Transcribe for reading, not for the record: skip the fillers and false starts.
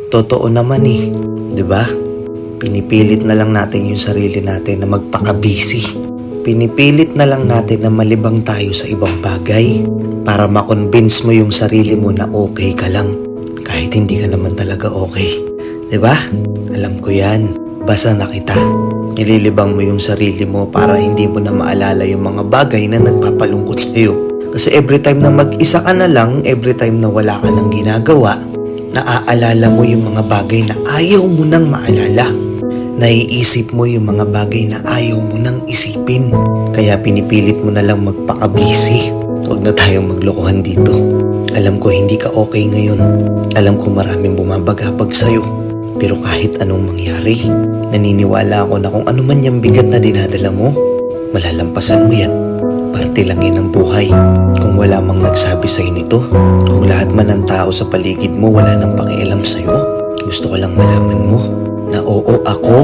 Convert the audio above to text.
Totoo naman eh, 'di ba? Pinipilit na lang natin yung sarili natin na magpaka-busy. Pinipilit na lang natin na malibang tayo sa ibang bagay para makonvince mo yung sarili mo na okay ka lang kahit hindi ka naman talaga okay. 'Di ba? Alam ko 'yan. Basa na kita. Nililibang mo yung sarili mo para hindi mo na maalala yung mga bagay na nagpapalungkot sa'yo. Kasi every time na mag-isa ka na lang, every time na wala ka nang ginagawa, naaalala mo yung mga bagay na ayaw mo nang maalala. Naiisip mo yung mga bagay na ayaw mo nang isipin. Kaya pinipilit mo na lang magpaka-busy. Huwag na tayong maglokohan dito. Alam ko hindi ka okay ngayon. Alam ko maraming bumabagabag sa'yo. Pero kahit anong mangyari, naniniwala ako na kung ano man yung bigat na dinadala mo, malalampasan mo yan. Parte lang yan ng buhay. Kung wala mang nagsabi sa'yo nito, kung lahat man ng tao sa paligid mo wala nang pakialam sa'yo, gusto ko lang malaman mo na oo ako,